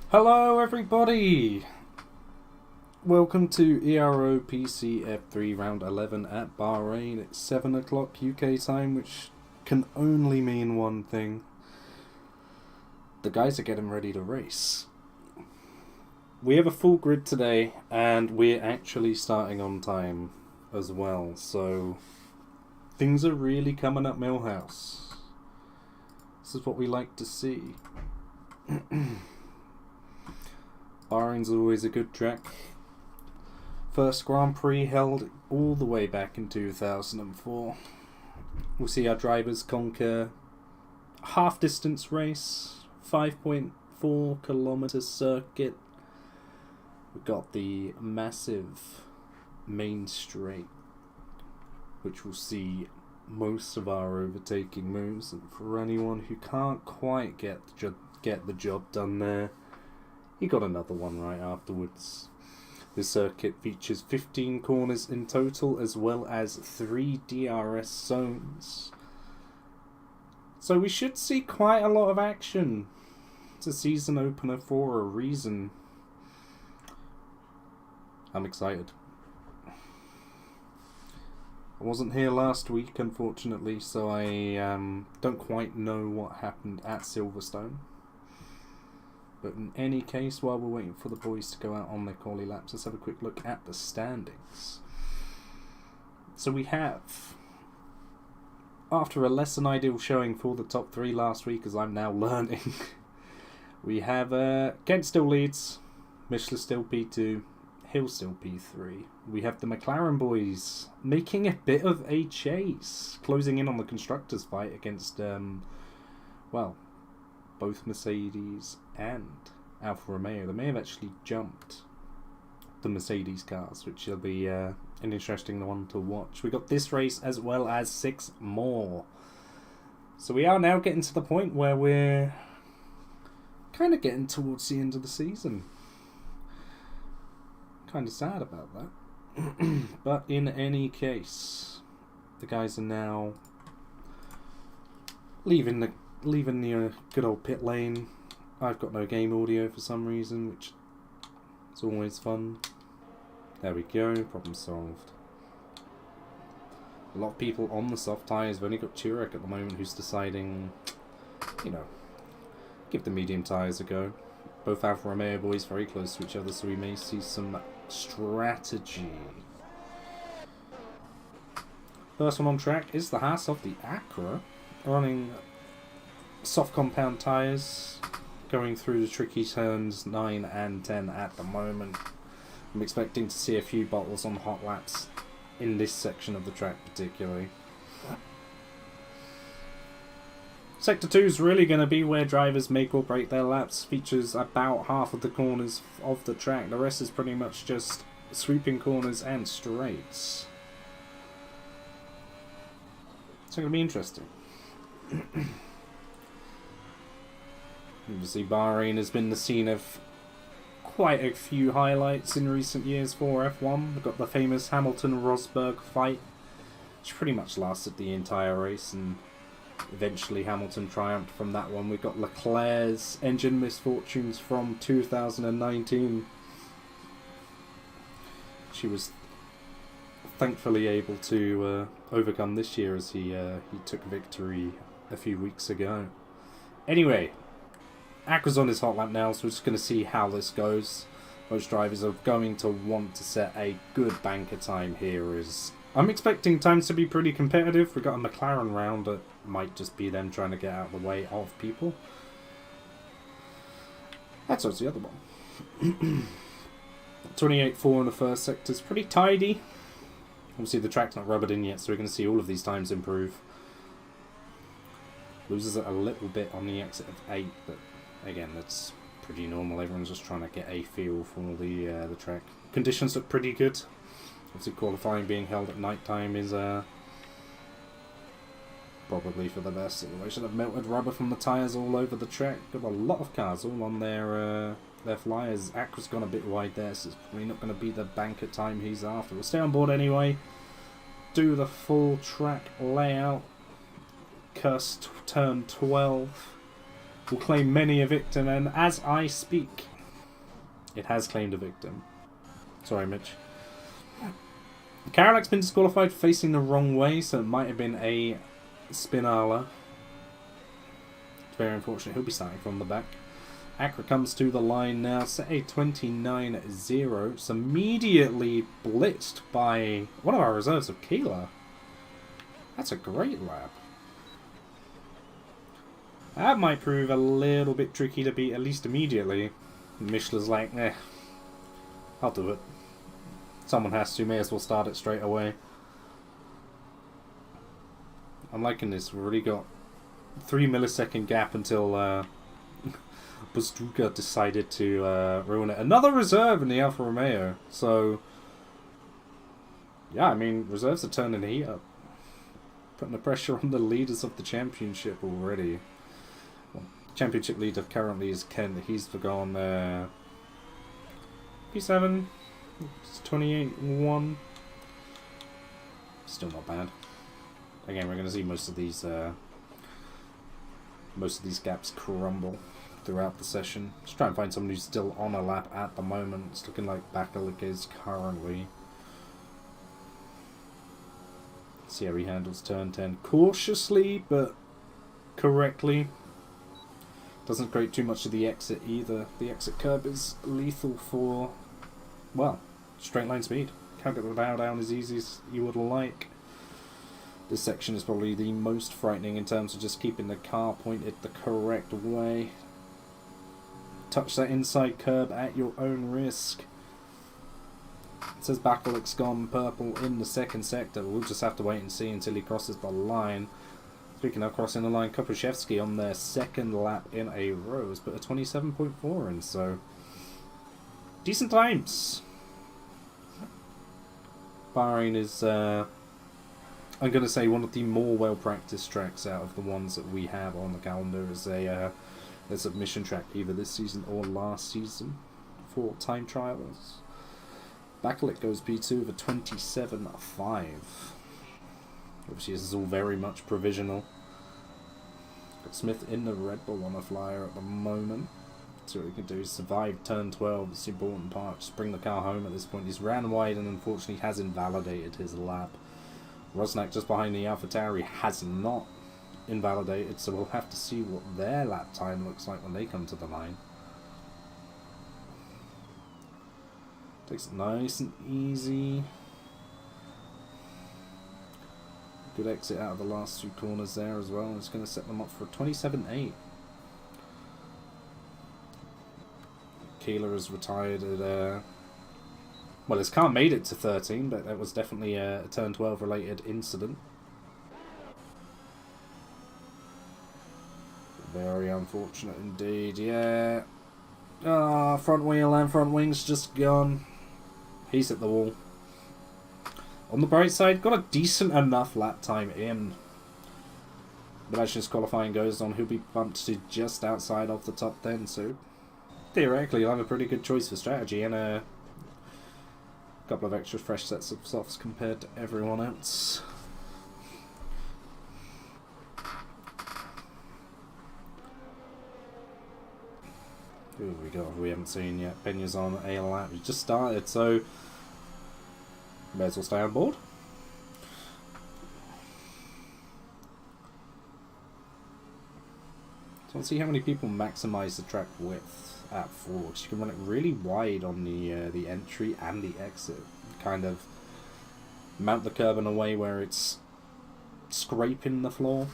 Hello everybody! Welcome to Ero Pc F3 round 11 at Bahrain. It's 7 o'clock UK time, which can only mean one thing. The guys are getting ready to race. We have a full grid today and we're actually starting on time as well, so things are really coming up Millhouse. This is what we like to see. Bahrain's always a good track. First Grand Prix held all the way back in 2004. We'll see our drivers conquer a half distance race, 5.4 kilometer circuit. We've got the massive main straight, which will see most of our overtaking moves, and for anyone who can't quite get the job done there, he got another one right afterwards. The circuit features 15 corners in total, as well as 3 DRS zones. So we should see quite a lot of action. It's a season opener for a reason. I'm excited. I wasn't here last week, unfortunately, so I don't quite know what happened at Silverstone. But in any case, while we're waiting for the boys to go out on their quali laps, let's have a quick look at the standings. So we have, after a less than ideal showing for the top 3 last week, as I'm now learning, we have Kent still leads, Michelin still P2, Hill still P3. We have the McLaren boys making a bit of a chase, closing in on the constructors fight against, well, both Mercedes and Alfa Romeo. They may have actually jumped the Mercedes cars, which will be an interesting one to watch. We got this race as well as 6 more. So we are now getting to the point where we're kind of getting towards the end of the season. Kind of sad about that. But in any case, the guys are now leaving the good old pit lane. I've got no game audio for some reason, which is always fun. There we go, problem solved. A lot of people on the soft tyres. We've only got Turek at the moment who's deciding, you know, give the medium tyres a go. Both Alfa Romeo boys very close to each other, so we may see some strategy. First one on track is the Haas of the Acura, running soft compound tyres, going through the tricky turns 9 and 10 at the moment. I'm expecting to see a few bottles on hot laps in this section of the track particularly. Sector 2 is really going to be where drivers make or break their laps. Features about half of the corners of the track. The rest is pretty much just sweeping corners and straights. It's going to be interesting. Obviously, Bahrain has been the scene of quite a few highlights in recent years for F1. We've got the famous Hamilton-Rosberg fight, which pretty much lasted the entire race, and eventually Hamilton triumphed from that one. We've got Leclerc's engine misfortunes from 2019. She was thankfully able to overcome this year, as he took victory a few weeks ago. Anyway, Acura's on his hot lap now, so we're just going to see how this goes. Most drivers are going to want to set a good banker time here. I'm expecting times to be pretty competitive. We've got a McLaren round that might just be them trying to get out of the way of people. That's also the other one. 28.4 in the first sector is pretty tidy. Obviously the track's not rubbered in yet, so we're going to see all of these times improve. Loses it a little bit on the exit of 8, but again, that's pretty normal. Everyone's just trying to get a feel for the track. Conditions look pretty good. Obviously, qualifying being held at night time is probably for the best. They should have melted rubber from the tyres all over the track. Got a lot of cars all on their flyers. Acura's gone a bit wide there, so it's probably not going to be the banker time he's after. We'll stay on board anyway. Do the full track layout. Cursed turn 12 will claim many a victim, and as I speak, It has claimed a victim. Sorry, Mitch. Carolac's been disqualified for facing the wrong way, so it might have been a Spinala. It's very unfortunate. He'll be starting from the back. Acra comes to the line now, set a 29.0. It's immediately blitzed by one of our reserves of Keeler. That's a great lap. That might prove a little bit tricky to beat, at least immediately. Michelin's like, eh, I'll do it. Someone has to, may as well start it straight away. I'm liking this. We've already got 3 millisecond gap until Bazooka decided to ruin it. Another reserve in the Alfa Romeo. So, yeah, I mean, reserves are turning the heat up. Putting the pressure on the leaders of the championship already. Well, championship leader currently is Kent. He's forgone P7. It's 28-1. Still not bad. Again, we're going to see most of these gaps crumble throughout the session. Just try and find someone who's still on a lap at the moment. It's looking like Bakalik is currently. See how he handles turn 10 cautiously, but correctly. Doesn't create too much of the exit either. The exit curve is lethal for, well, straight line speed. Can't get the bow down as easy as you would like. This section is probably the most frightening in terms of just keeping the car pointed the correct way. Touch that inside curb at your own risk. It says Bakalik's gone purple in the second sector. We'll just have to wait and see until he crosses the line. Speaking of crossing the line, Kopashevsky on their second lap in a row has put a 27.4 in, so decent times. Bahrain is, I'm going to say, one of the more well-practiced tracks out of the ones that we have on the calendar as a submission track, either this season or last season, for time trials. Bakalik goes P2 with a 27.5. Obviously, this is all very much provisional. Got Smith in the Red Bull on a flyer at the moment. So what he can do is survive turn 12. It's the important part. Just bring the car home at this point. He's ran wide and unfortunately has invalidated his lap. Rosnak just behind the AlphaTauri has not invalidated, so we'll have to see what their lap time looks like when they come to the line. Takes it nice and easy. Good exit out of the last two corners there as well. It's going to set them up for 27.8. Keeler has retired at well, his car made it to 13, but that was definitely a turn 12 related incident. Very unfortunate indeed, yeah. Ah, front wheel and front wing's just gone. He's at the wall. On the bright side, got a decent enough lap time in. But as his qualifying goes on, he'll be bumped to just outside of the top 10, so theoretically he'll have a pretty good choice for strategy and a couple of extra fresh sets of softs compared to everyone else. Who have we got? We haven't seen yet. Pena's on a lap. He just started, so may as well stay on board. So let's see how many people maximise the track width at Ford. You can run it really wide on the entry and the exit. Kind of mount the curb in a way where it's scraping the floor.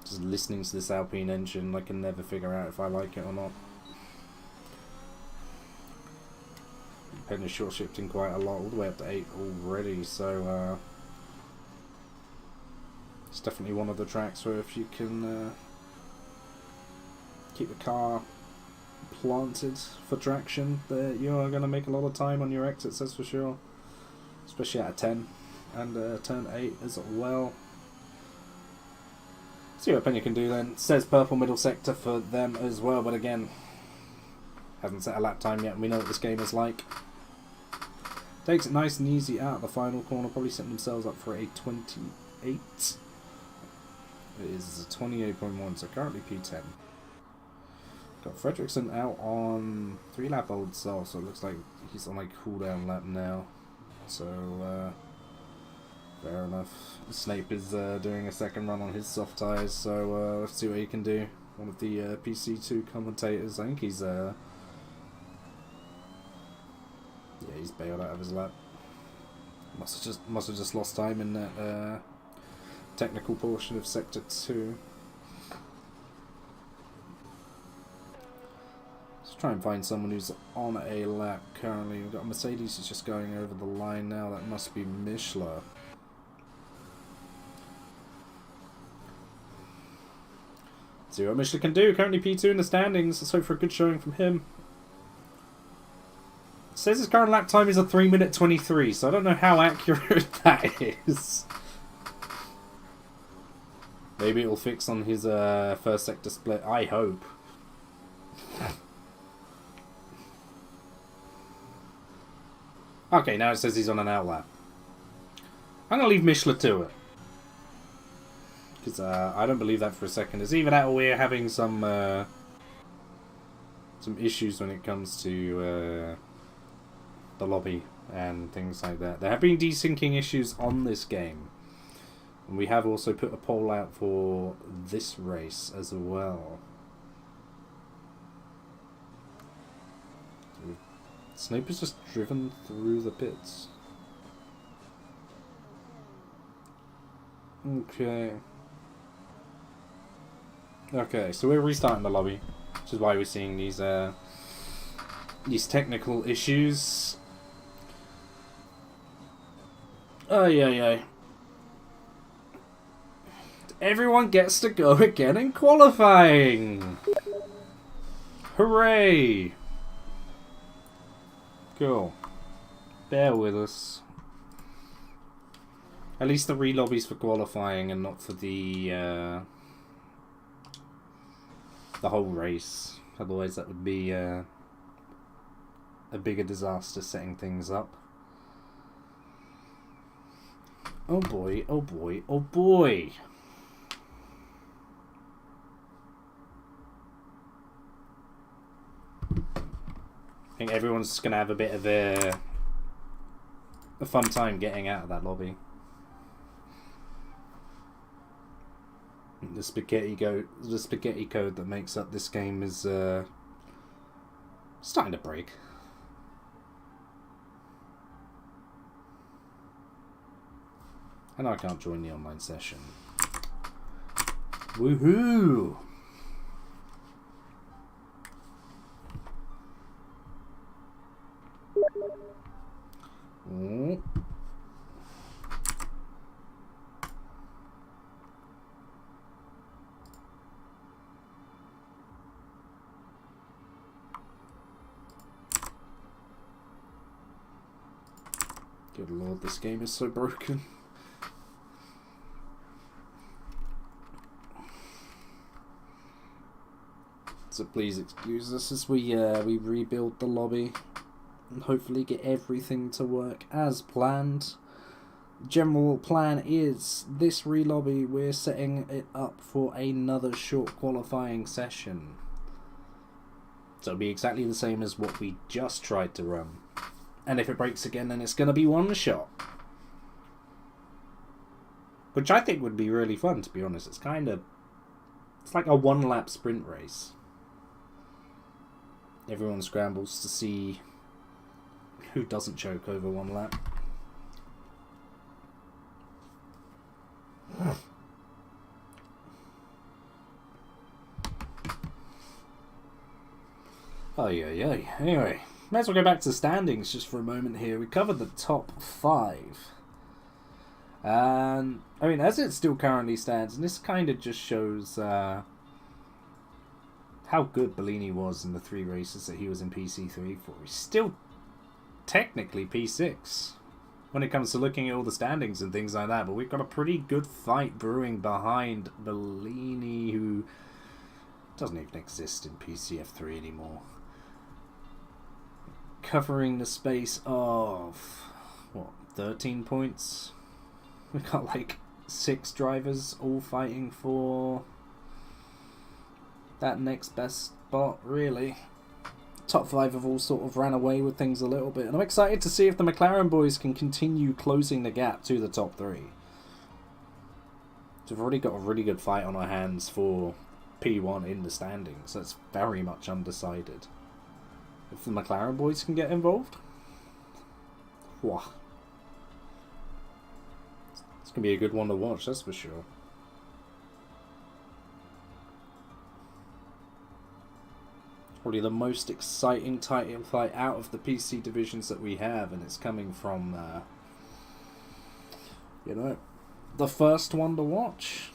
Just listening to this Alpine engine, I can never figure out if I like it or not. Pena's short shifting quite a lot, all the way up to 8 already, so it's definitely one of the tracks where if you can keep the car planted for traction, you are going to make a lot of time on your exits, that's for sure. Especially at a 10 and turn 8 as well. See what Pena can do then. It says purple middle sector for them as well, but again, hasn't set a lap time yet, and we know what this game is like. Takes it nice and easy out of the final corner, probably setting themselves up for a 28. It is 28.1, so currently P10. Got Fredrickson out on 3 lap old cell, so it looks like he's on a cooldown lap now. So, fair enough. Snape is doing a second run on his soft tyres, so let's see what he can do. One of the PC2 commentators, I think he's he's bailed out of his lap. Must have just lost time in that technical portion of sector 2. Let's try and find someone who's on a lap currently. We've got a Mercedes who's just going over the line now. That must be Mishler. See what Mishler can do. Currently P2 in the standings. Let's hope for a good showing from him. It says his current lap time is a 3:23, so I don't know how accurate that is. Maybe it'll fix on his first sector split. I hope. Okay, now it says he's on an outlap. I'm going to leave Mishler to it. Because I don't believe that for a second. It's either that or we're having some issues when it comes to the lobby and things like that. There have been desyncing issues on this game. And we have also put a poll out for this race as well. Snape has just driven through the pits. Okay. Okay, so we're restarting the lobby, which is why we're seeing these technical issues. Oh yeah. Everyone gets to go again in qualifying. Hooray! Cool. Bear with us. At least the re-lobbies for qualifying and not for the whole race. Otherwise that would be a bigger disaster setting things up. Oh boy, oh boy, oh boy! I think everyone's just going to have a bit of a fun time getting out of that lobby. The spaghetti code that makes up this game is starting to break. And I can't join the online session. Woohoo! Oh. Good lord, this game is so broken. So please excuse us as we rebuild the lobby and hopefully get everything to work as planned. General plan is this re-lobby, we're setting it up for another short qualifying session. So it'll be exactly the same as what we just tried to run. And if it breaks again, then it's going to be one shot. Which I think would be really fun, to be honest. It's like a one-lap sprint race. Everyone scrambles to see who doesn't choke over one lap. Oh yeah. Anyway, might as well go back to the standings just for a moment here. We covered the top 5. And, I mean, as it still currently stands, and this kind of just shows how good Bellini was in the 3 races that he was in PC3 for. He's still technically P6 when it comes to looking at all the standings and things like that, but we've got a pretty good fight brewing behind Bellini, who doesn't even exist in PC F3 anymore. Covering the space of, what, 13 points? We've got like 6 drivers all fighting for that next best spot, really. Top 5 have all sort of ran away with things a little bit, and I'm excited to see if the McLaren boys can continue closing the gap to the top 3. So we've already got a really good fight on our hands for P1 in the standings. That's very much undecided. If the McLaren boys can get involved, wow, it's going to be a good one to watch, that's for sure. Probably the most exciting title fight out of the PC divisions that we have, and it's coming from, you know, the first one to watch.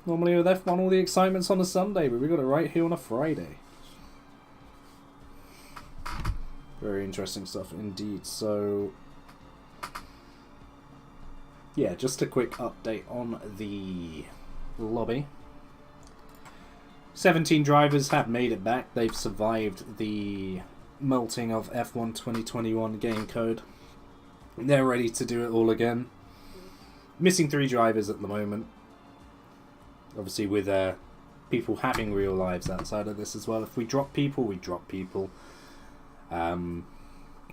Normally with F1 all the excitement's on a Sunday, but we got it right here on a Friday. Very interesting stuff indeed. So, yeah, just a quick update on the lobby. 17 drivers have made it back. They've survived the melting of F1 2021 game code. They're ready to do it all again. Missing 3 drivers at the moment. Obviously with people having real lives outside of this as well. If we drop people, we drop people. I'm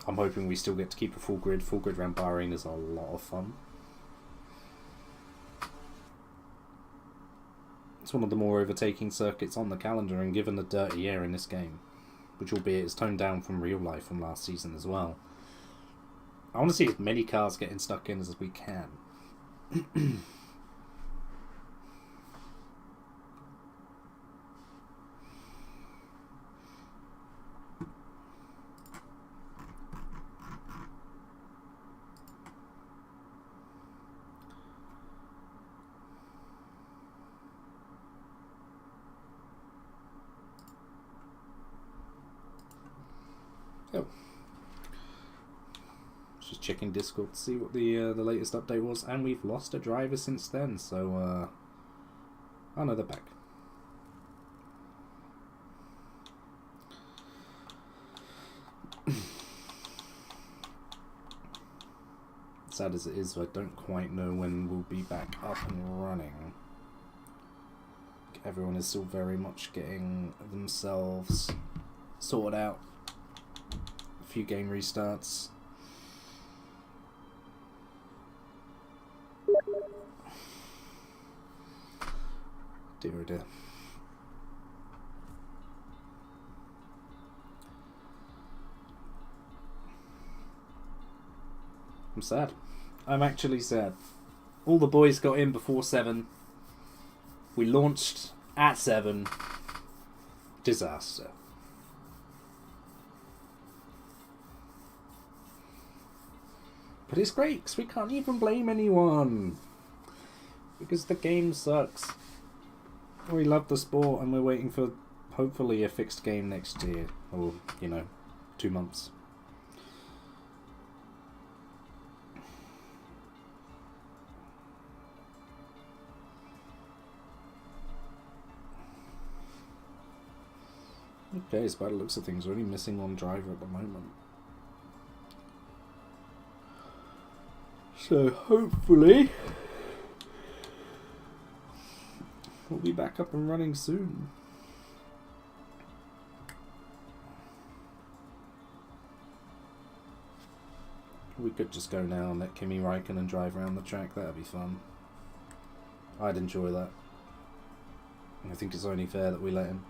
hoping we still get to keep a full grid. Full grid around Bahrain is a lot of fun. It's one of the more overtaking circuits on the calendar, and given the dirty air in this game, which albeit is toned down from real life from last season as well, I want to see as many cars getting stuck in as we can. Oh. Just checking Discord to see what the latest update was, and we've lost a driver since then, so oh no, they're back. Sad as it is, I don't quite know when we'll be back up and running. Everyone is still very much getting themselves sorted out. A few game restarts. Dear oh dear. I'm sad. I'm actually sad. All the boys got in before 7. We launched at 7. Disaster. But it's great, because we can't even blame anyone. Because the game sucks. We love the sport, and we're waiting for, hopefully, a fixed game next year. Or, you know, 2 months. Okay, so by the looks of things, we're only missing 1 driver at the moment. So hopefully we'll be back up and running soon. We could just go now and let Kimi Räikkönen drive around the track. That'd be fun. I'd enjoy that. I think it's only fair that we let him.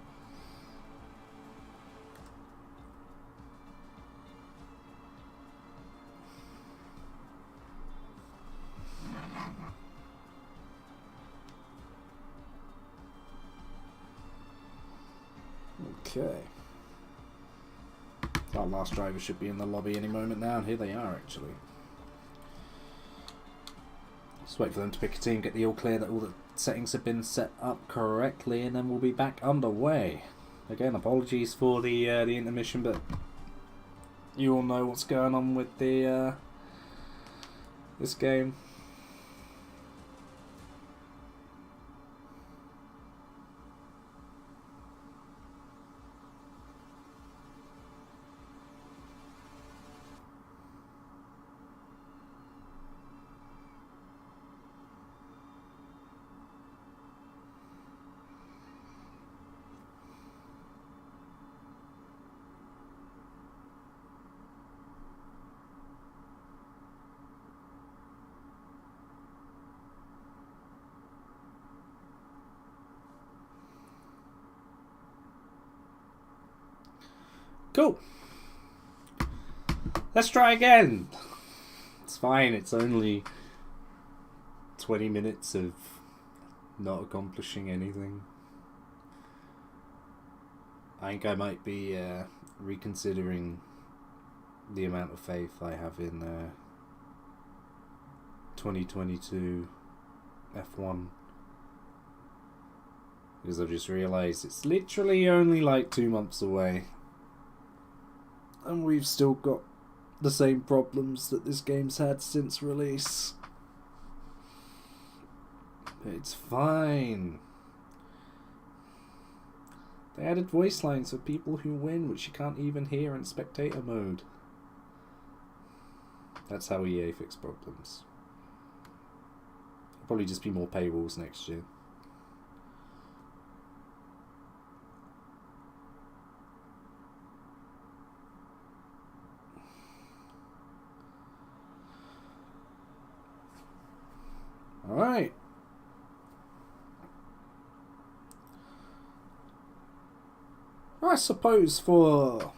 Okay. Our last driver should be in the lobby any moment now, and here they are actually. Just wait for them to pick a team, get the all clear that all the settings have been set up correctly, and then we'll be back underway. Again, apologies for the intermission, but you all know what's going on with the this game. Cool. Let's try again. It's fine. It's only 20 minutes of not accomplishing anything. I think I might be reconsidering the amount of faith I have in 2022 F1. Because I've just realised it's literally only like 2 months away. And we've still got the same problems that this game's had since release. It's fine. They added voice lines for people who win, which you can't even hear in spectator mode. That's how EA fix problems. There'll probably just be more paywalls next year. Alright. I suppose for,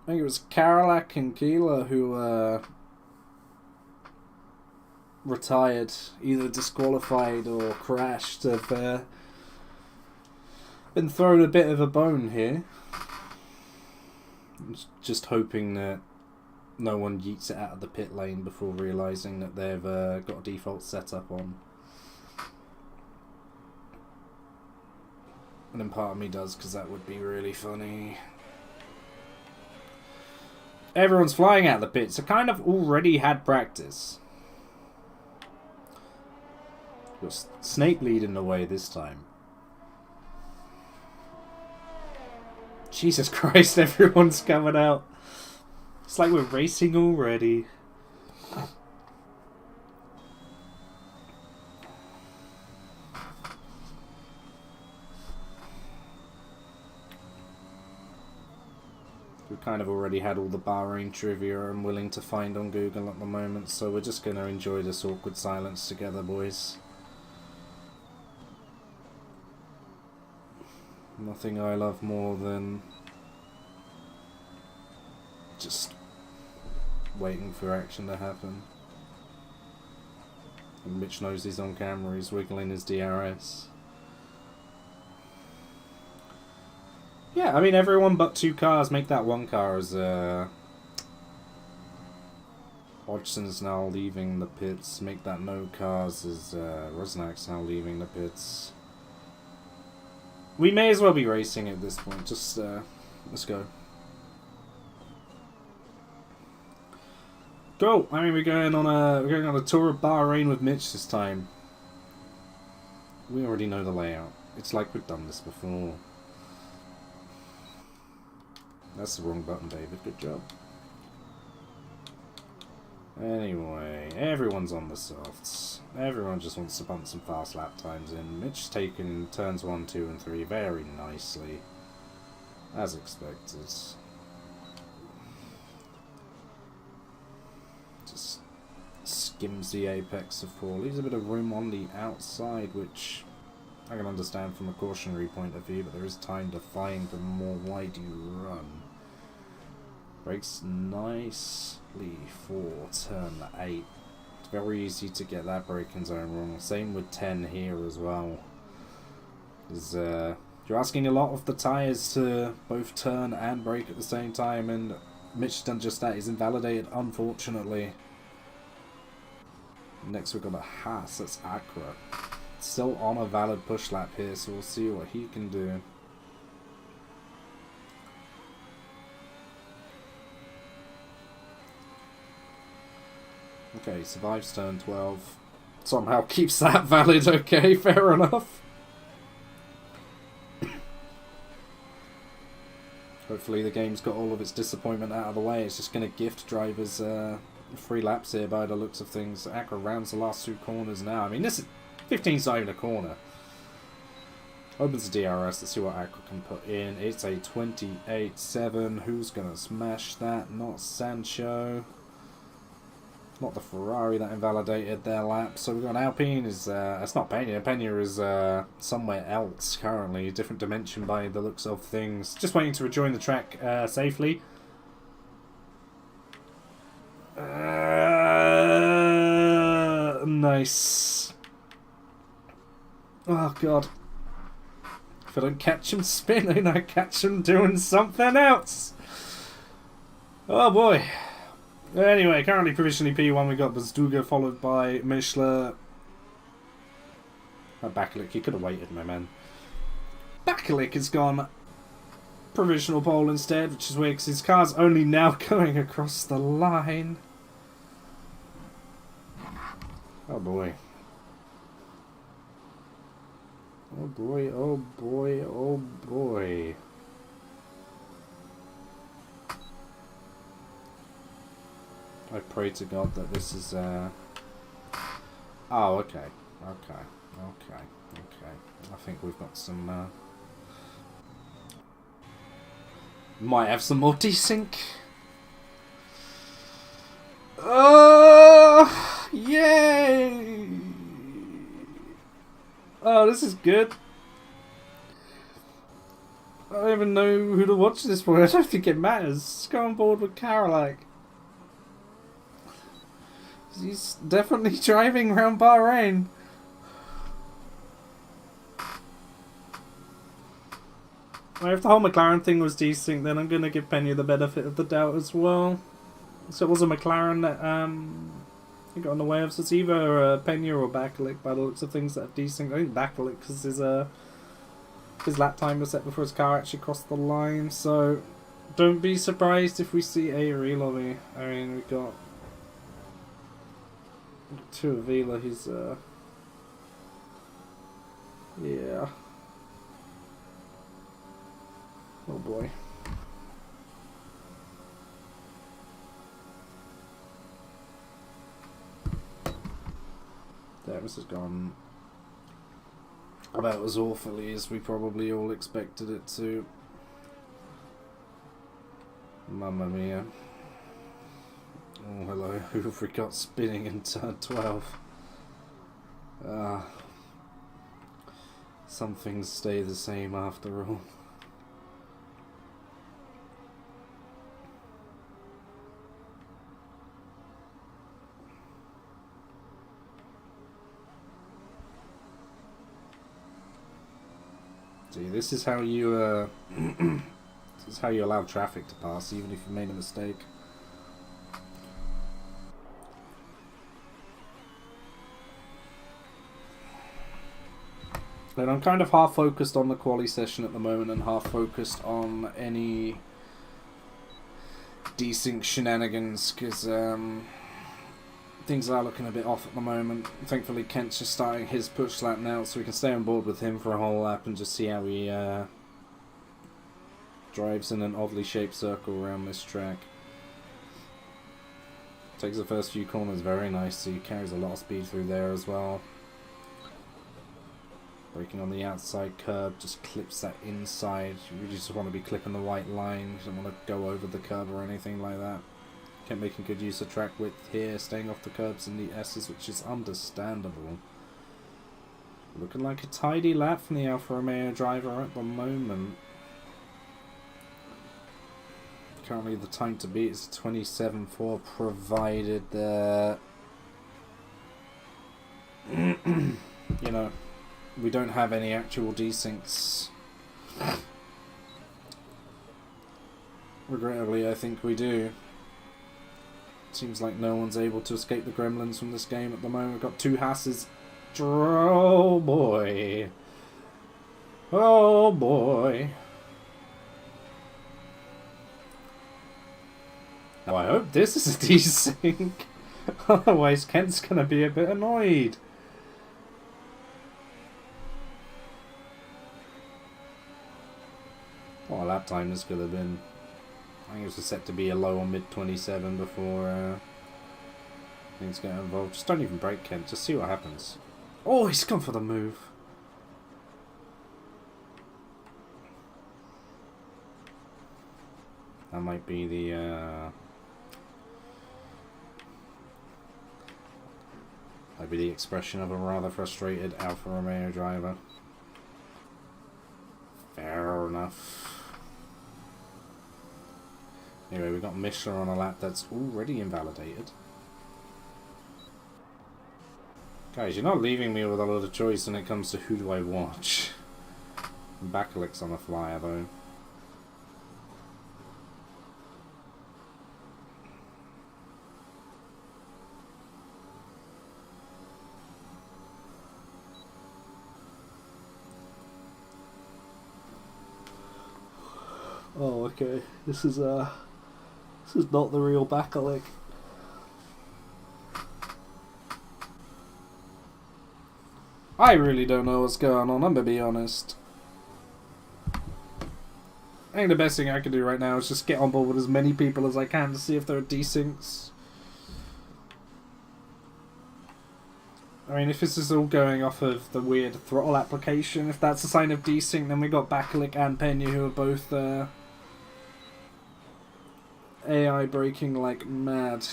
I think it was Karalak and Keeler who retired, either disqualified or crashed, have been thrown a bit of a bone here. Just hoping that no one yeets it out of the pit lane before realising that they've got a default setup on. And then part of me does, because that would be really funny. Everyone's flying out of the pits. I kind of already had practice. Got Snake leading the way this time. Jesus Christ, everyone's coming out. It's like we're racing already. We kind of already had all the Bahrain trivia I'm willing to find on Google at the moment, so we're just going to enjoy this awkward silence together, boys. Nothing I love more than just waiting for action to happen. And Mitch knows he's on camera, he's wiggling his DRS. Yeah, I mean, everyone but 2 cars make that 1 car as Hodgson's now leaving the pits. Make that no cars as Rosnak's now leaving the pits. We may as well be racing at this point. Just let's go. Go! I mean, we're going on a tour of Bahrain with Mitch this time. We already know the layout. It's like we've done this before. That's the wrong button, David. Good job. Anyway, everyone's on the softs. Everyone just wants to pump some fast lap times in. Mitch's taken turns 1, 2, and 3 very nicely, as expected. Just skims the apex of 4. Leaves a bit of room on the outside, which I can understand from a cautionary point of view, but there is time to find the more wide you run. Brakes nicely for turn 8. It's very easy to get that braking zone wrong. Same with 10 here as well. You're asking a lot of the tyres to both turn and brake at the same time, and Mitch done just that. He's invalidated, unfortunately. Next we've got a Haas, that's Acra. Still on a valid push lap here, so we'll see what he can do. Okay, survives turn 12. Somehow keeps that valid, okay, fair enough. Hopefully the game's got all of its disappointment out of the way. It's just going to gift drivers 3 laps here by the looks of things. Acra rounds the last 2 corners now. I mean, this is 15's not even a corner. Opens the DRS. Let's see what Acra can put in. It's a 28.7. Who's going to smash that? Not Sancho. not the Ferrari that invalidated their lap. So we've got an Alpine. It's not Pena. Pena is somewhere else currently, a different dimension by the looks of things. Just waiting to rejoin the track safely. Nice. Oh god. If I don't catch him spinning, I catch him doing something else. Oh boy. Anyway, currently provisionally P1, we got Bazduga followed by Mishler. Bakalik, he could have waited, my man. Bakalik has gone provisional pole instead, which is weird because his car's only now going across the line. Oh boy. Oh boy, oh boy, oh boy. I pray to God that this is, Oh, okay. Okay. I think we've got some, might have some more desync. Oh, yay! Oh, this is good. I don't even know who to watch this for. I don't think it matters. Let's go on board with Karolak. He's definitely driving around Bahrain. If the whole McLaren thing was desync, then I'm going to give Pena the benefit of the doubt as well. So it was a McLaren that he got in the way of. So it's either Pena or Bakalik by the looks of things that have desync. I think Bakalik because his lap time was set before his car actually crossed the line. So don't be surprised if we see a relobby. I mean, we've got two Avila. He's yeah. Oh boy. This has gone about as awfully as we probably all expected it to. Mamma mia. Oh hello, who have we got spinning in turn 12? Some things stay the same after all. See, this is how you this is how you allow traffic to pass, even if you made a mistake. And I'm kind of half focused on the quali session at the moment, and half focused on any desync shenanigans, because things are looking a bit off at the moment. Thankfully Kent's just starting his push lap now, so we can stay on board with him for a whole lap and just see how he drives in an oddly shaped circle around this track. Takes the first few corners very nicely, carries a lot of speed through there as well. Braking on the outside curb, just clips that inside. You really just want to be clipping the white line, you don't want to go over the curb or anything like that. Kept making good use of track width here, staying off the curbs in the S's, which is understandable. Looking like a tidy lap from the Alfa Romeo driver at the moment. Currently the time to beat is 27.4, provided the you know, we don't have any actual desyncs. Regrettably, I think we do. Seems like no one's able to escape the gremlins from this game at the moment. We've got two Hasses. Oh boy. Oh boy. Now I hope this is a desync. Otherwise Kent's gonna be a bit annoyed. What a lap time this could have been. I think it was set to be a low on mid 27 before things get involved. Just don't even brake, Kent. Just see what happens. Oh, he's gone for the move. That might be the That'd be the expression of a rather frustrated Alfa Romeo driver. Fair enough. Anyway, we've got Michelin on a lap that's already invalidated. Guys, you're not leaving me with a lot of choice when it comes to who do I watch. Backlick's on the flyer though. Oh, okay. This is not the real Backlick. I really don't know what's going on, I'm gonna be honest. I think the best thing I can do right now is just get on board with as many people as I can to see if there are desyncs. I mean, if this is all going off of the weird throttle application, if that's a sign of desync, then we got Backlick and Pena who are both AI braking like mad.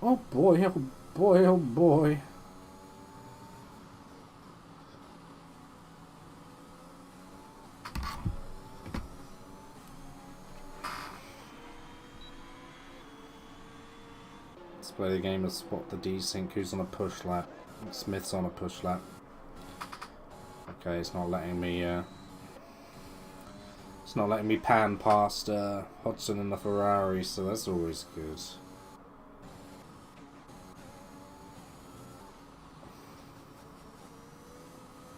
Oh boy, oh boy, oh boy. Let's play the game of spot the desync. Who's on a push lap? Smith's on a push lap. Okay, it's not letting me pan past Hodgson in the Ferrari, so that's always good.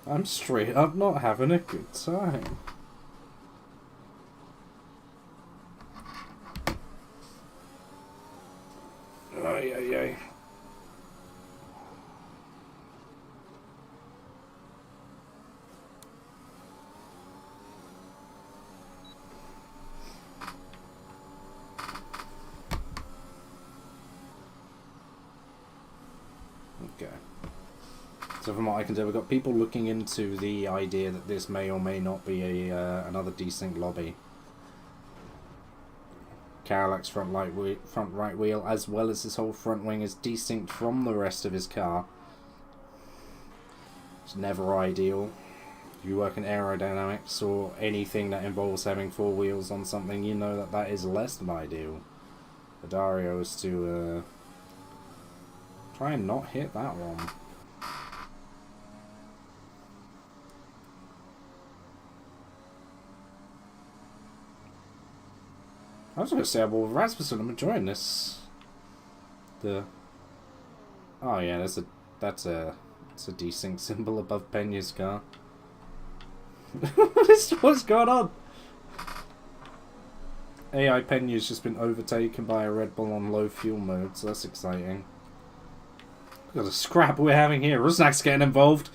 I'm straight up not having a good time. Ay, ay, ay. Okay. So from what I can tell, we've got people looking into the idea that this may or may not be a another desync lobby. Carolac's front right wheel, as well as his whole front wing, is desynced from the rest of his car. It's never ideal. If you work in aerodynamics or anything that involves having four wheels on something, you know that that is less than ideal. But Dario is to try and not hit that one. I was going to say, well, Rasmussen, I'm enjoying this. Oh yeah, that's a desync symbol above Pena's car. What's going on? AI Pena's just been overtaken by a Red Bull on low fuel mode, so that's exciting. Look at the scrap we're having here. Rusnak's getting involved.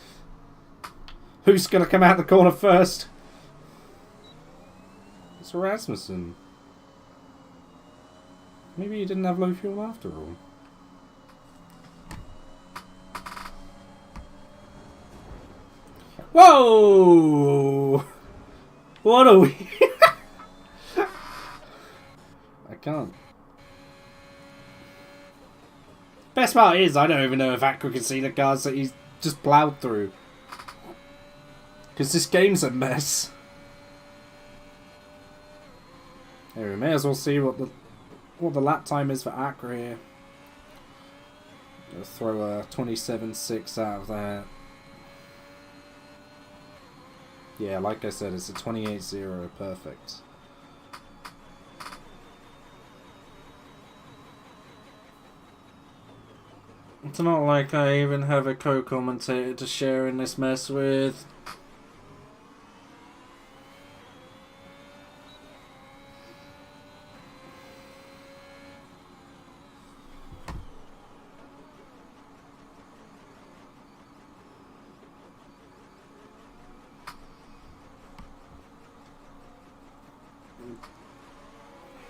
Who's going to come out the corner first? It's Rasmussen. Maybe he didn't have low fuel after all. Whoa! What are we? I can't. Best part is, I don't even know if Aqua can see the cars that he's just ploughed through. Because this game's a mess. Anyway, we may as well see what the lap time is for Accra here. I'll throw a 27.6 out of that. Yeah, like I said, it's a 28.0, perfect. It's not like I even have a co-commentator to share in this mess with.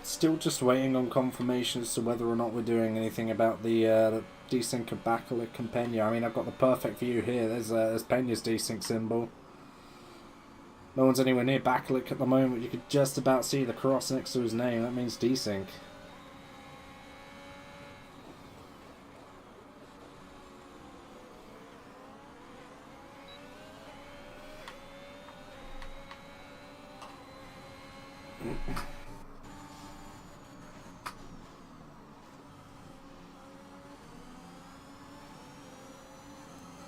Still just waiting on confirmation as to whether or not we're doing anything about the desync of Backlick and Pena. I mean, I've got the perfect view here. There's Pena's desync symbol. No one's anywhere near Bakalik at the moment. You could just about see the cross next to his name. That means desync.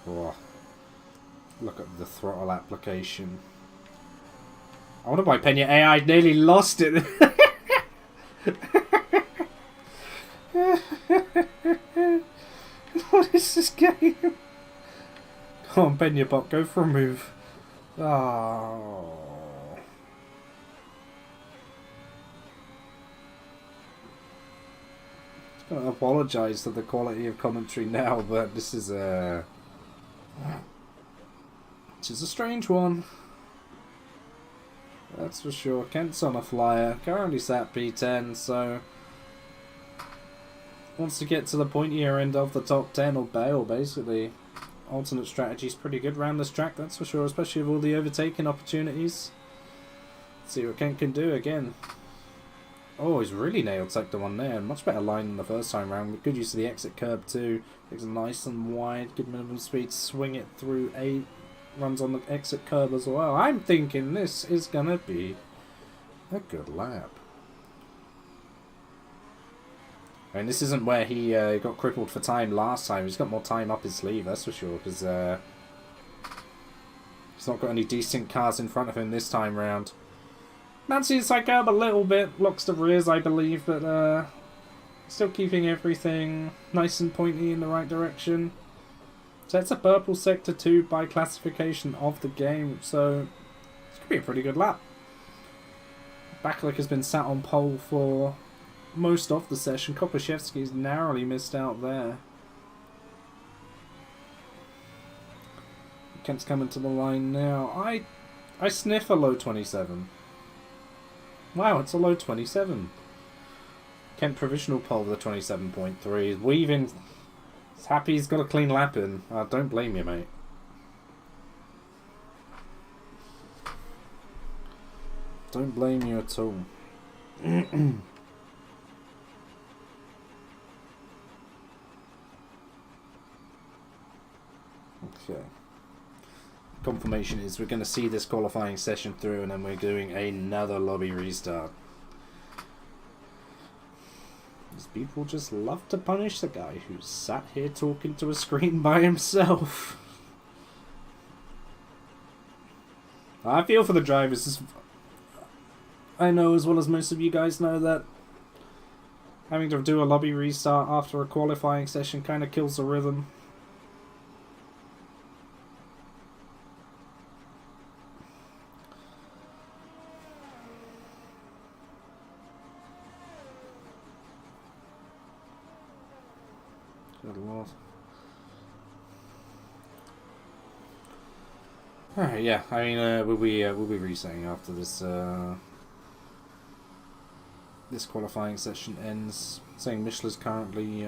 Oh, look at the throttle application. I wonder why Pena AI nearly lost it. What is this game? Come on, Pena bot, go for a move. Oh. I'm going to apologise for the quality of commentary now, but this is a strange one. That's for sure. Kent's on a flyer. Currently sat P10, so wants to get to the pointier end of the top 10 or bail, basically. Alternate strategy's pretty good around this track, that's for sure, especially with all the overtaking opportunities. Let's see what Kent can do again. Oh, he's really nailed sector 1 there. Much better line than the first time round. Good use of the exit curb too. It's nice and wide. Good minimum speed. Swing it through 8. Runs on the exit curb as well. I'm thinking this is going to be a good lap. And this isn't where he got crippled for time last time. He's got more time up his sleeve, that's for sure. Because he's not got any decent cars in front of him this time round. Nancy inside curb a little bit. Locks the rears, I believe. But still keeping everything nice and pointy in the right direction. So it's a purple sector 2 by classification of the game, so it's going to be a pretty good lap. Bakalik has been sat on pole for most of the session. Kopaszewski's narrowly missed out there. Kent's coming to the line now. I sniff a low 27. Wow, it's a low 27. Kent provisional pole with a 27.3. Weaving... He's happy he's got a clean lap in. Don't blame you, mate. Don't blame you at all. Okay. Confirmation is we're going to see this qualifying session through and then we're doing another lobby restart. These people just love to punish the guy who's sat here talking to a screen by himself. I feel for the drivers. I know as well as most of you guys know that having to do a lobby restart after a qualifying session kind of kills the rhythm. Good lord. Alright, yeah, I mean, we'll be resetting after this this qualifying session ends. Saying Michelin's currently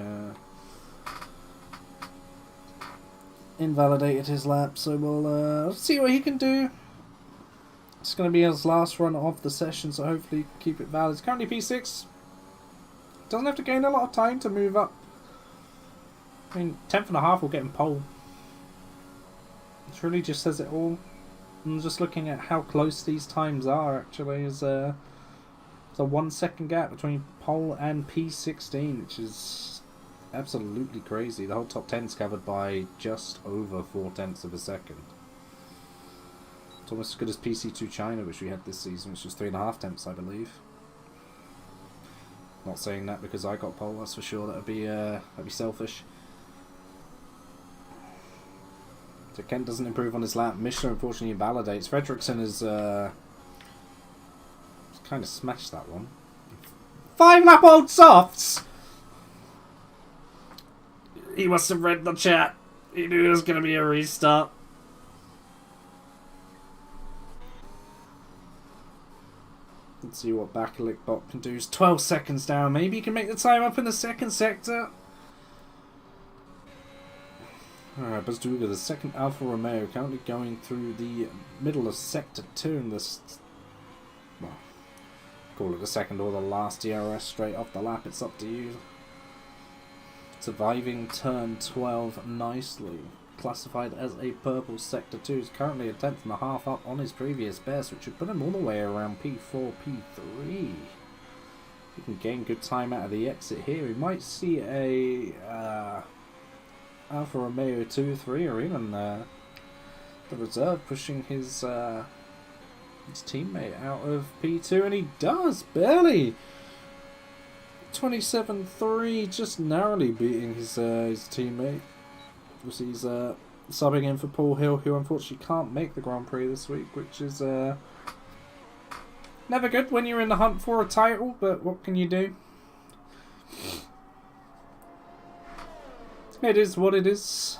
invalidated his lap, so we'll see what he can do. It's going to be his last run of the session, so hopefully keep it valid. It's currently P6. Doesn't have to gain a lot of time to move up. I mean, 10th and a half will get him pole. It really just says it all. I'm just looking at how close these times are, actually. There's a 1 second gap between pole and P16, which is absolutely crazy. The whole top 10 is covered by just over 0.4 of a second. It's almost as good as PC2 China, which we had this season, which was 3.5 tenths, I believe. Not saying that because I got pole, that's for sure. That'd be selfish. So Kent doesn't improve on his lap. Michelin unfortunately invalidates. Fredrickson has kind of smashed that one. 5 lap old softs! He must have read the chat. He knew it was going to be a restart. Let's see what Bakalik bot can do. He's 12 seconds down. Maybe he can make the time up in the second sector. Alright, let's do the second Alfa Romeo, currently going through the middle of Sector 2 in this, well, call it the second or the last DRS straight off the lap, it's up to you. Surviving turn 12 nicely. Classified as a purple. Sector 2 is currently a 10th.5 up on his previous best, which would put him all the way around P4, P3. He can gain good time out of the exit here. We might see a Alfa Romeo 2-3 or even the reserve pushing his teammate out of P2, and he does, barely. 27-3, just narrowly beating his teammate. Obviously he's subbing in for Paul Hill, who unfortunately can't make the Grand Prix this week, which is never good when you're in the hunt for a title, but what can you do? It is what it is.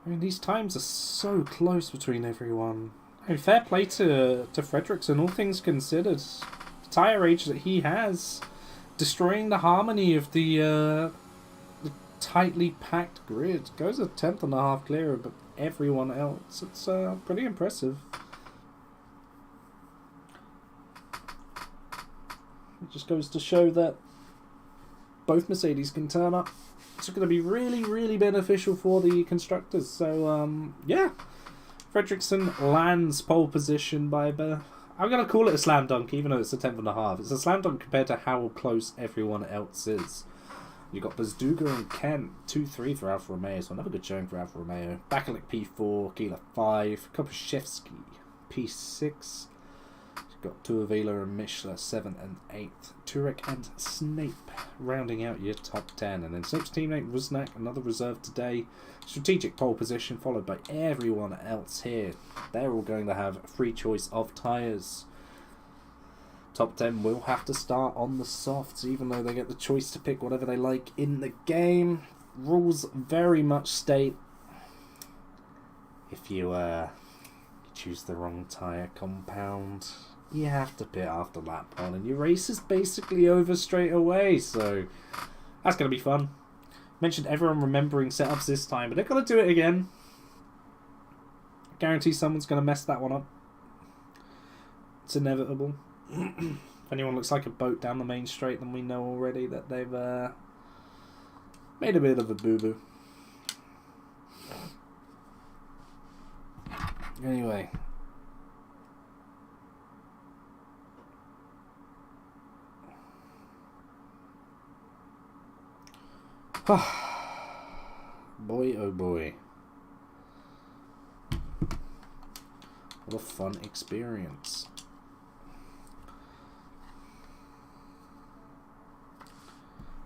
I mean, these times are so close between everyone. I mean, fair play to Fredrickson, all things considered. The tyre age that he has, destroying the harmony of the tightly packed grid. Goes a 10th.5 clearer, but everyone else, it's pretty impressive. It just goes to show that both Mercedes can turn up. It's going to be really, really beneficial for the constructors. So, yeah. Fredrickson lands pole position by I'm going to call it a slam dunk, even though it's a 10th.5. It's a slam dunk compared to how close everyone else is. You've got Bazduga and Kent, 2-3 for Alfa Romeo, so another good showing for Alfa Romeo. Bakalik P4, Gila 5, Kopaszewski P6. You've got Tuavila and Mishler 7 and 8. Turek and Snape rounding out your top 10. And then Snape's teammate Rusnak, another reserve today. Strategic pole position, followed by everyone else here. They're all going to have free choice of tyres. Top 10 will have to start on the softs, even though they get the choice to pick whatever they like in the game. Rules very much state if you choose the wrong tyre compound, you have to pit after lap 1, and your race is basically over straight away, so that's going to be fun. Mentioned everyone remembering setups this time, but they're going to do it again. Guarantee someone's going to mess that one up. It's inevitable. If anyone looks like a boat down the main straight, then we know already that they've made a bit of a boo-boo. Anyway. Boy, oh boy. What a fun experience.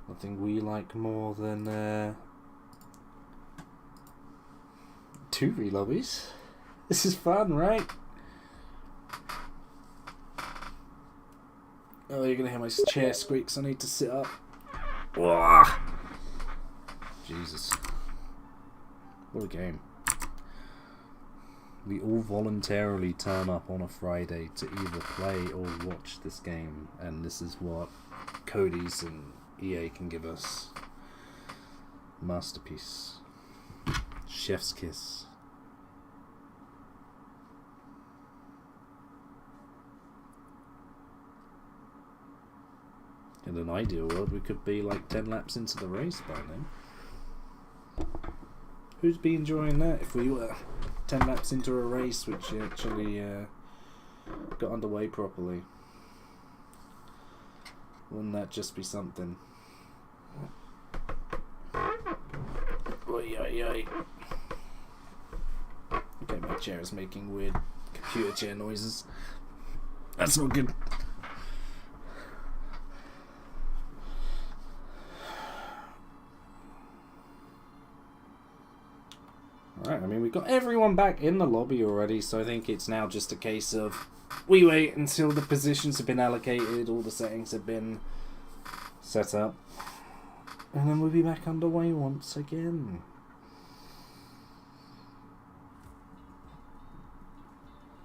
Nothing we like more than 2 re-lobbies. This is fun, right? Oh, you're gonna hear my chair squeaks. I need to sit up. Whoa. Jesus. What a game. We all voluntarily turn up on a Friday to either play or watch this game, and this is what Cody's and EA can give us. Masterpiece. Chef's kiss. In an ideal world, we could be like 10 laps into the race by then. Who'd be enjoying that if we were 10 laps into a race which actually got underway properly? Wouldn't that just be something? Oi, oi, oi. Okay, my chair is making weird computer chair noises. That's not good. Alright, I mean, we've got everyone back in the lobby already, so I think it's now just a case of we wait until the positions have been allocated, all the settings have been set up, and then we'll be back underway once again.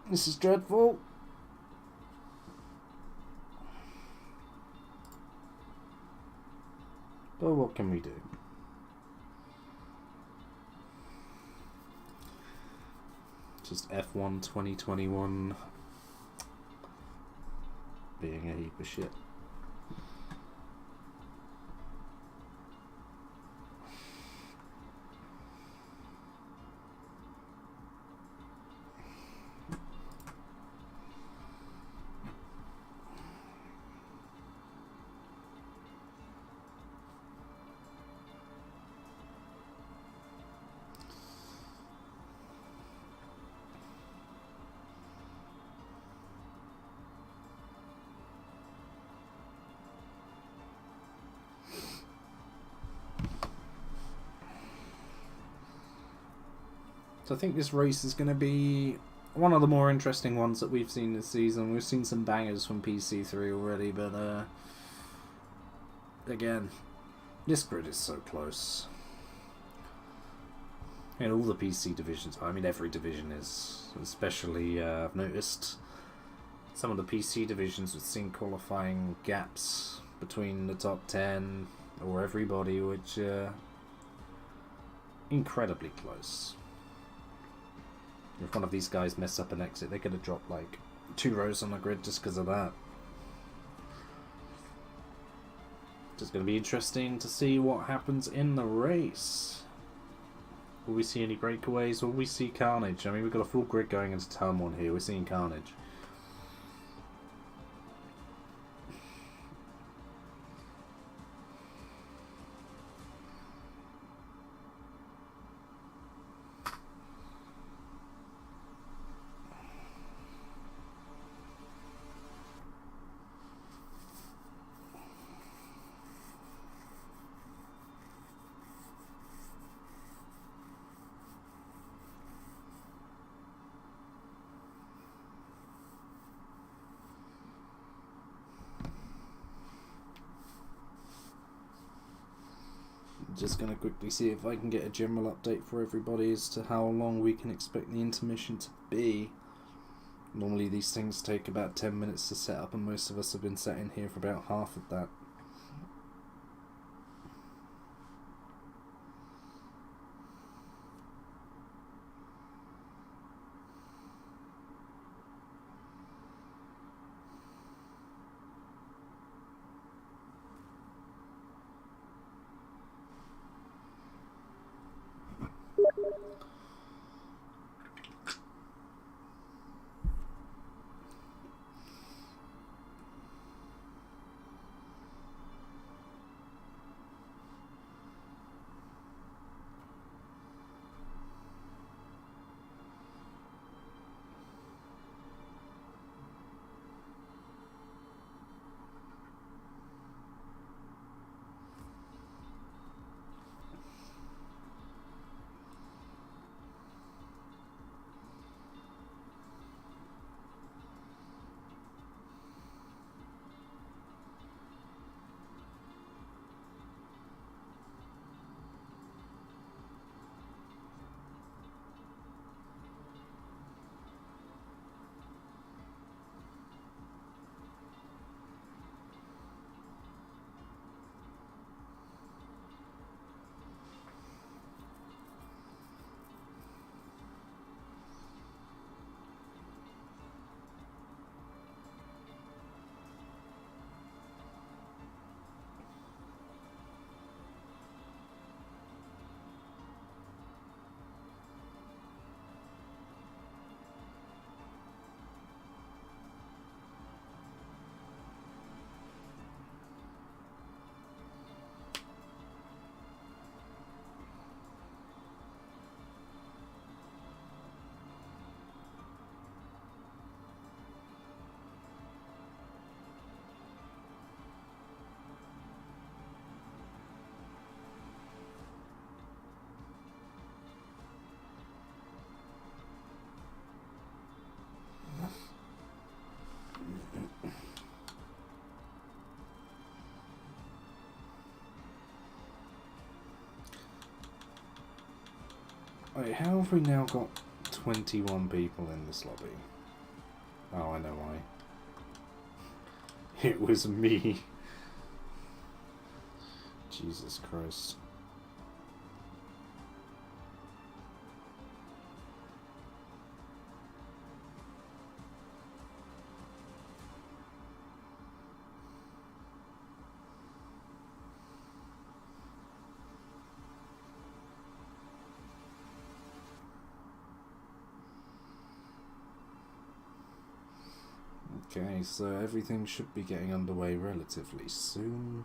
This is dreadful. But what can we do? Just F1 2021 being a heap of shit. So I think this race is going to be one of the more interesting ones that we've seen this season. We've seen some bangers from PC3 already, but again, this grid is so close. And all the PC divisions, I mean every division is, especially I've noticed some of the PC divisions we've seen qualifying gaps between the top 10 or everybody, which incredibly close. If one of these guys mess up an exit, they're going to drop like 2 rows on the grid just because of that. It's going to be interesting to see what happens in the race. Will we see any breakaways? Will we see carnage? I mean, we've got a full grid going into turn 1 here. We're seeing carnage. Just going to quickly see if I can get a general update for everybody as to how long we can expect the intermission to be. Normally these things take about 10 minutes to set up, and most of us have been sat in here for about half of that. Wait, how have we now got 21 people in this lobby? Oh, I know why. It was me. Jesus Christ. Okay, so everything should be getting underway relatively soon.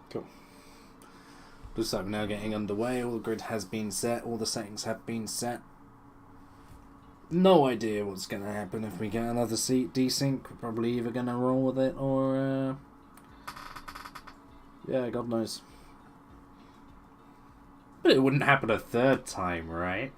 Cool. Looks like we're now getting underway. All the grid has been set. All the settings have been set. No idea what's going to happen if we get another desync. We're probably either going to roll with it or... yeah, God knows. But it wouldn't happen a third time, right?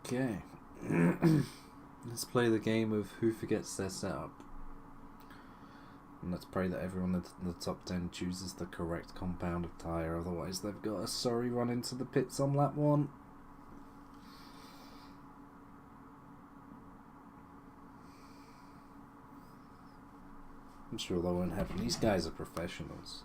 Okay. Let's play the game of who forgets their setup. And let's pray that everyone in the top 10 chooses the correct compound of tyre, otherwise they've got a sorry run into the pits on lap 1. I'm sure that won't happen. These guys are professionals.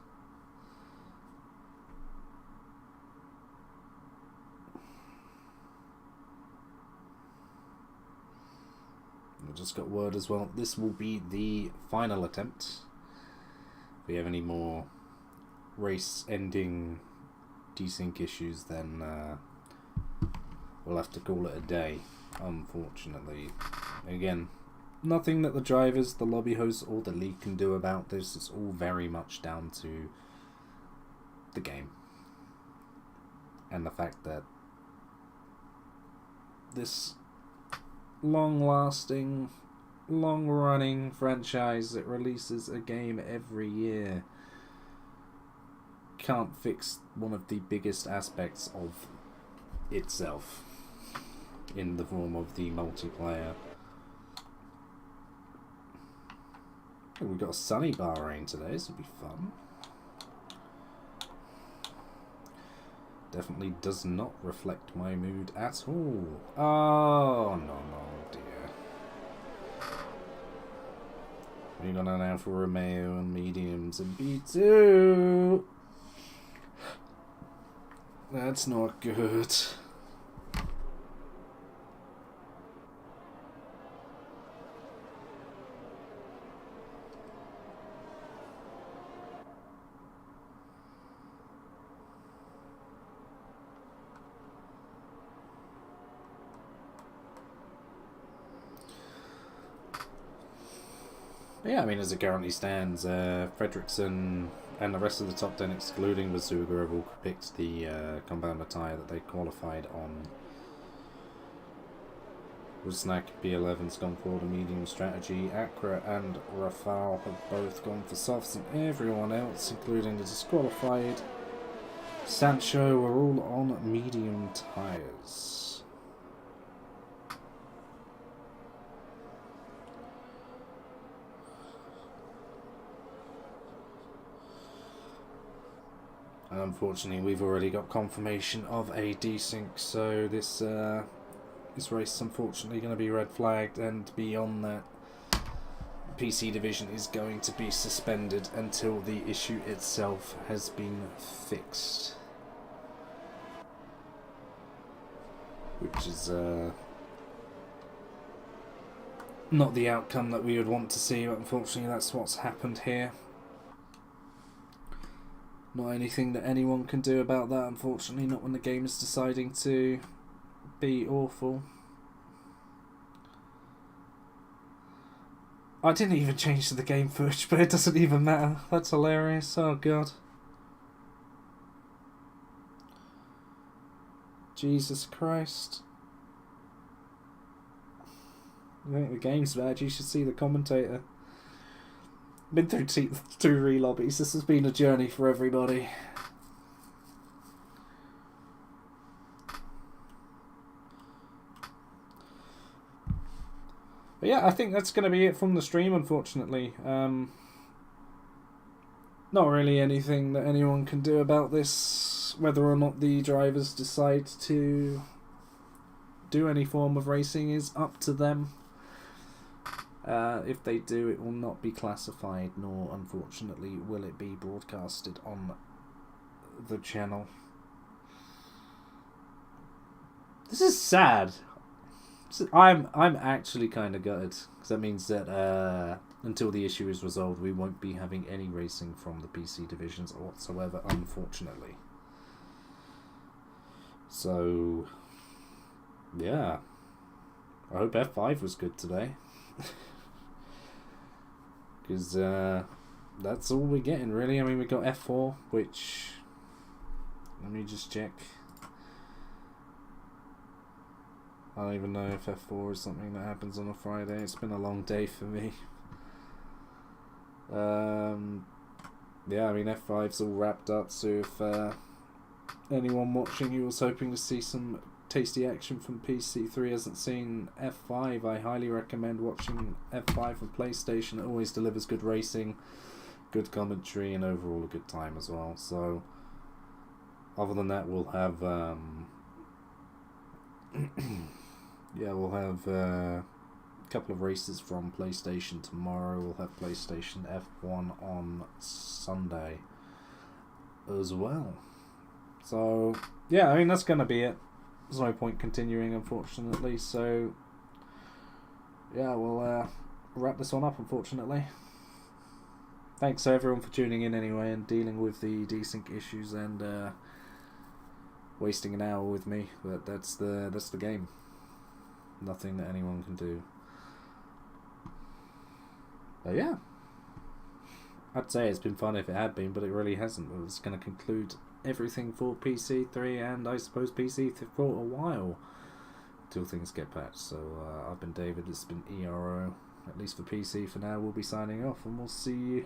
I just got word as well, this will be the final attempt. If we have any more race-ending desync issues, then we'll have to call it a day, unfortunately. Again, nothing that the drivers, the lobby hosts, or the league can do about this. It's all very much down to the game. And the fact that this long-lasting, long-running franchise that releases a game every year can't fix one of the biggest aspects of itself in the form of the multiplayer. We've got a sunny Bahrain today, this will be fun. Definitely does not reflect my mood at all. Oh, no, dear. We're gonna now for Romeo and mediums and B2. That's not good. Yeah, I mean, as it currently stands, Fredrickson and the rest of the top 10, excluding Masuga, have all picked the compounder tyre that they qualified on. Rusnak B11's gone for the medium strategy. Accra and Rafale have both gone for softs, and everyone else, including the disqualified Sancho, are all on medium tyres. Unfortunately, we've already got confirmation of a desync, so this This race is unfortunately going to be red flagged, and beyond that, PC division is going to be suspended until the issue itself has been fixed. Which is not the outcome that we would want to see, but unfortunately that's what's happened here. Not anything that anyone can do about that, unfortunately, not when the game is deciding to be awful. I didn't even change to the game footage, but it doesn't even matter. That's hilarious. Oh god. Jesus Christ. You think the game's bad? You should see the commentator. Been through two re-lobbies. This has been a journey for everybody. But yeah, I think that's going to be it from the stream, unfortunately. Not really anything that anyone can do about this. Whether or not the drivers decide to do any form of racing is up to them. If they do, it will not be classified, nor, unfortunately, will it be broadcasted on the channel. This is sad. I'm actually kind of gutted, because that means that until the issue is resolved, we won't be having any racing from the PC divisions whatsoever, unfortunately. So, yeah. I hope F5 was good today. Because that's all we're getting, really. I mean, we got F4, which... Let me just check. I don't even know if F4 is something that happens on a Friday. It's been a long day for me. Yeah, I mean, F5's all wrapped up, so if anyone watching who was hoping to see some tasty action from PC3 hasn't seen F5, I highly recommend watching F5 from PlayStation. It always delivers good racing, good commentary, and overall a good time as well. So, other than that, we'll have yeah, we'll have a couple of races from PlayStation tomorrow. We'll have PlayStation F1 on Sunday as well. So, yeah, I mean, that's going to be it. There's no point continuing, unfortunately. So, yeah, we'll wrap this one up, unfortunately. Thanks everyone for tuning in anyway and dealing with the desync issues and wasting an hour with me. But that's the game. Nothing that anyone can do. But yeah, I'd say it's been fun if it had been, but it really hasn't. It's going to conclude everything for PC3 and I suppose PC for a while until things get patched. So I've been David, it's been Ero, at least for PC for now. We'll be signing off and we'll see you